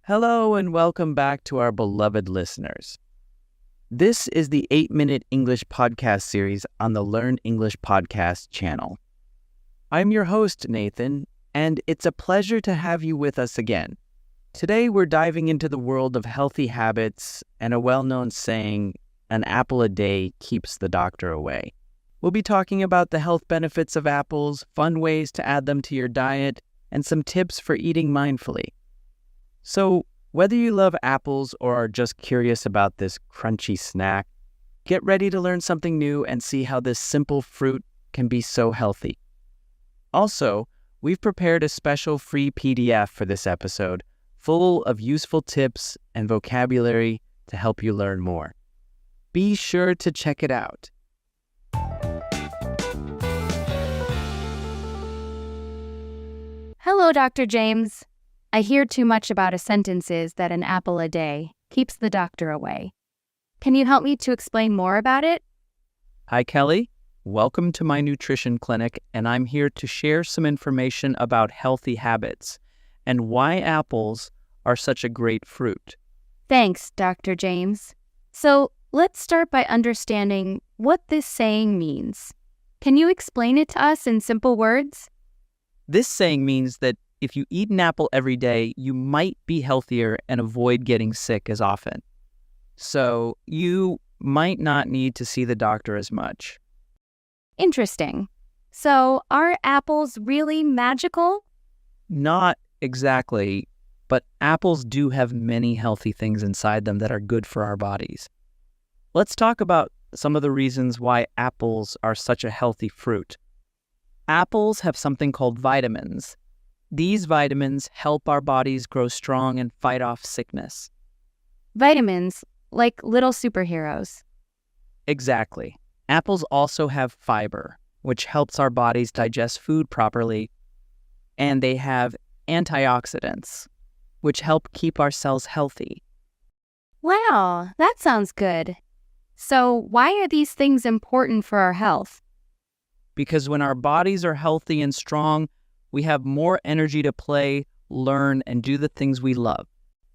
Hello and welcome back to our beloved listeners. This is the 8-Minute English podcast series on the Learn English Podcast channel. I'm your host, Nathan, and it's a pleasure to have you with us again. Today we're diving into the world of healthy habits and a well-known saying, an apple a day keeps the doctor away. We'll be talking about the health benefits of apples, fun ways to add them to your diet, and some tips for eating mindfully. So, whether you love apples or are just curious about this crunchy snack, get ready to learn something new and see how this simple fruit can be so healthy. Also, we've prepared a special free PDF for this episode, full of useful tips and vocabulary to help you learn more. Be sure to check it out. Hello, Dr. James. I hear too much about a sentence is that an apple a day keeps the doctor away. Can you help me to explain more about it? Hi, Kelly. Welcome to my nutrition clinic, and I'm here to share some information about healthy habits and why apples are such a great fruit. Thanks, Dr. James. So let's start by understanding what this saying means. Can you explain it to us in simple words? This saying means that if you eat an apple every day, you might be healthier and avoid getting sick as often. So you might not need to see the doctor as much. Interesting. So are apples really magical? Not exactly, but apples do have many healthy things inside them that are good for our bodies. Let's talk about some of the reasons why apples are such a healthy fruit. Apples have something called vitamins. These vitamins help our bodies grow strong and fight off sickness. Vitamins, like little superheroes. Exactly. Apples also have fiber, which helps our bodies digest food properly, and they have antioxidants, which help keep our cells healthy. Wow, that sounds good. So why are these things important for our health? Because when our bodies are healthy and strong, we have more energy to play, learn, and do the things we love.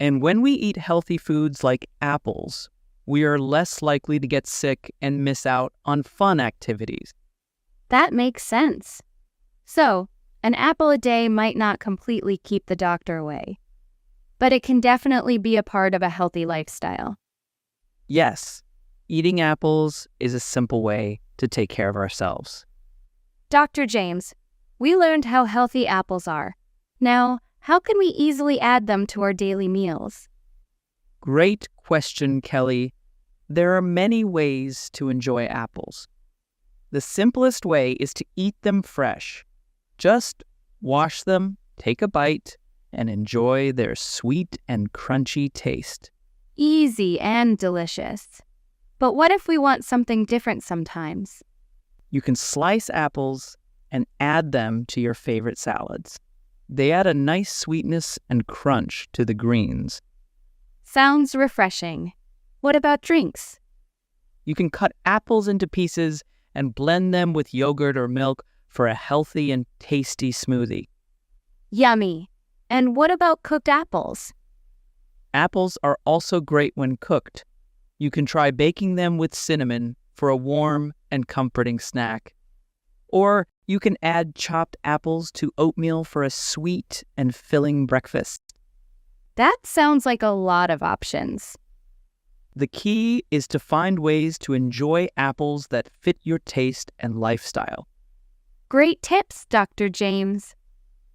And when we eat healthy foods like apples, we are less likely to get sick and miss out on fun activities. That makes sense. So, an apple a day might not completely keep the doctor away, but it can definitely be a part of a healthy lifestyle. Yes, eating apples is a simple way to take care of ourselves. Dr. James, we learned how healthy apples are. Now, how can we easily add them to our daily meals? Great question, Kelly. There are many ways to enjoy apples. The simplest way is to eat them fresh. Just wash them, take a bite, and enjoy their sweet and crunchy taste. Easy and delicious. But what if we want something different sometimes? You can slice apples and add them to your favorite salads. They add a nice sweetness and crunch to the greens. Sounds refreshing. What about drinks? You can cut apples into pieces and blend them with yogurt or milk for a healthy and tasty smoothie. Yummy. And what about cooked apples? Apples are also great when cooked. You can try baking them with cinnamon for a warm and comforting snack. Or you can add chopped apples to oatmeal for a sweet and filling breakfast. That sounds like a lot of options. The key is to find ways to enjoy apples that fit your taste and lifestyle. Great tips, Dr. James.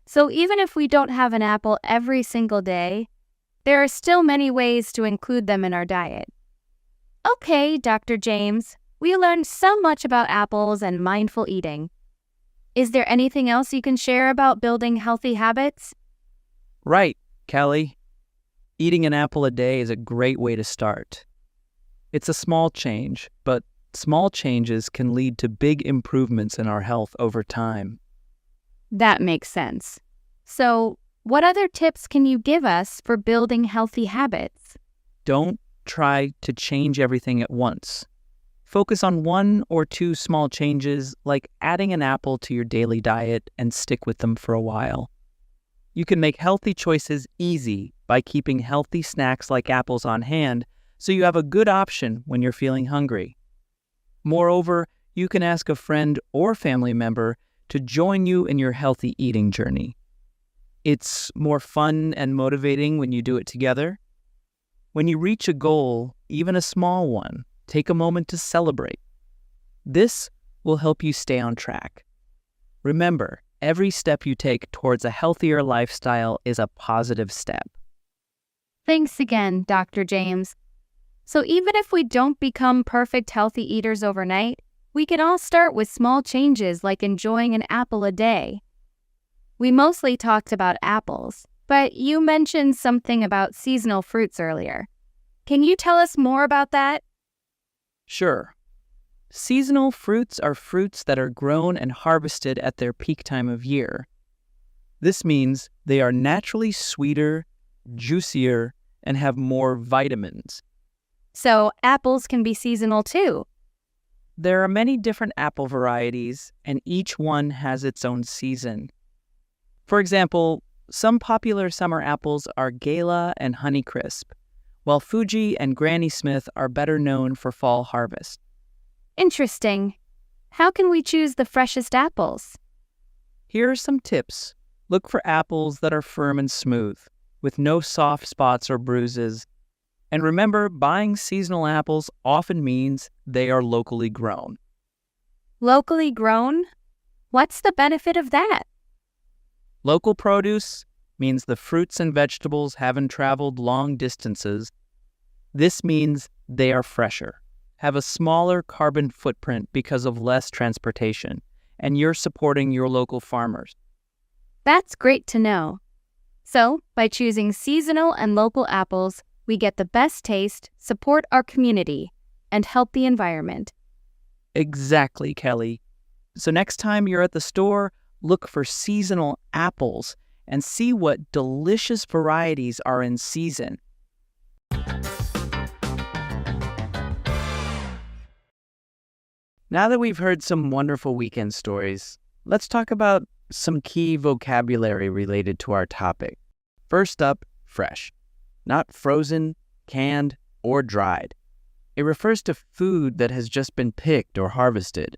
So even if we don't have an apple every single day, there are still many ways to include them in our diet. Okay, Dr. James, we learned so much about apples and mindful eating. Is there anything else you can share about building healthy habits? Right, Kelly. Eating an apple a day is a great way to start. It's a small change, but small changes can lead to big improvements in our health over time. That makes sense. So, what other tips can you give us for building healthy habits? Don't try to change everything at once. Focus on 1 or 2 small changes, like adding an apple to your daily diet, and stick with them for a while. You can make healthy choices easy by keeping healthy snacks like apples on hand so you have a good option when you're feeling hungry. Moreover, you can ask a friend or family member to join you in your healthy eating journey. It's more fun and motivating when you do it together. When you reach a goal, even a small one, take a moment to celebrate. This will help you stay on track. Remember, every step you take towards a healthier lifestyle is a positive step. Thanks again, Dr. James. So even if we don't become perfect healthy eaters overnight, we can all start with small changes like enjoying an apple a day. We mostly talked about apples, but you mentioned something about seasonal fruits earlier. Can you tell us more about that? Sure. Seasonal fruits are fruits that are grown and harvested at their peak time of year. This means they are naturally sweeter, juicier, and have more vitamins. So apples can be seasonal too. There are many different apple varieties, and each one has its own season. For example, some popular summer apples are Gala and Honeycrisp, while Fuji and Granny Smith are better known for fall harvest. Interesting. How can we choose the freshest apples? Here are some tips. Look for apples that are firm and smooth, with no soft spots or bruises. And remember, buying seasonal apples often means they are locally grown. Locally grown? What's the benefit of that? Local produce means the fruits and vegetables haven't traveled long distances. This means they are fresher, have a smaller carbon footprint because of less transportation, and you're supporting your local farmers. That's great to know. So, by choosing seasonal and local apples, we get the best taste, support our community, and help the environment. Exactly, Kelly. So next time you're at the store, look for seasonal apples and see what delicious varieties are in season. Now that we've heard some wonderful weekend stories, let's talk about some key vocabulary related to our topic. First up, fresh. Not frozen, canned, or dried. It refers to food that has just been picked or harvested.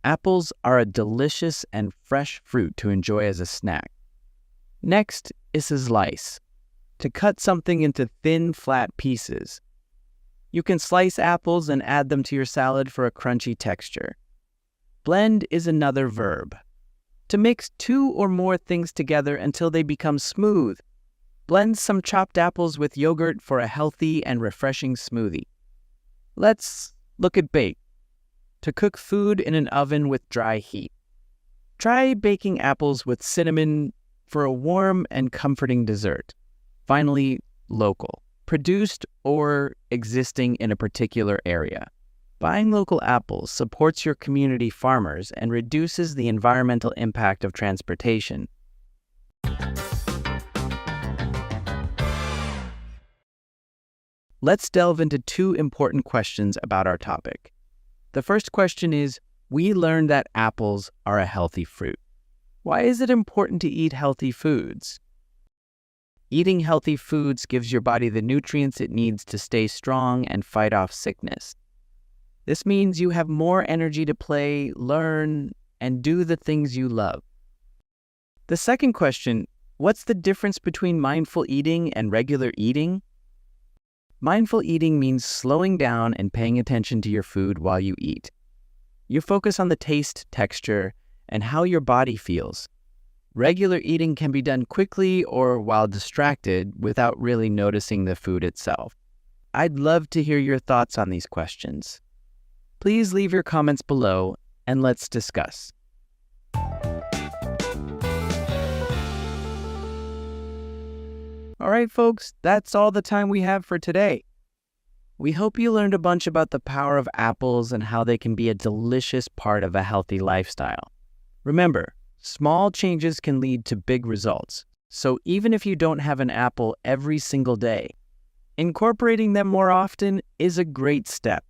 Apples are a delicious and fresh fruit to enjoy as a snack. Next is a slice. To cut something into thin, flat pieces. You can slice apples and add them to your salad for a crunchy texture. Blend is another verb. To mix two or more things together until they become smooth. Blend some chopped apples with yogurt for a healthy and refreshing smoothie. Let's look at bake. To cook food in an oven with dry heat. Try baking apples with cinnamon for a warm and comforting dessert. Finally, local. Produced or existing in a particular area. Buying local apples supports your community farmers and reduces the environmental impact of transportation. Let's delve into two important questions about our topic. The first question is, we learned that apples are a healthy fruit. Why is it important to eat healthy foods? Eating healthy foods gives your body the nutrients it needs to stay strong and fight off sickness. This means you have more energy to play, learn, and do the things you love. The second question, what's the difference between mindful eating and regular eating? Mindful eating means slowing down and paying attention to your food while you eat. You focus on the taste, texture, and how your body feels. Regular eating can be done quickly or while distracted without really noticing the food itself. I'd love to hear your thoughts on these questions. Please leave your comments below and let's discuss. All right, folks, that's all the time we have for today. We hope you learned a bunch about the power of apples and how they can be a delicious part of a healthy lifestyle. Remember, small changes can lead to big results. So even if you don't have an apple every single day, incorporating them more often is a great step.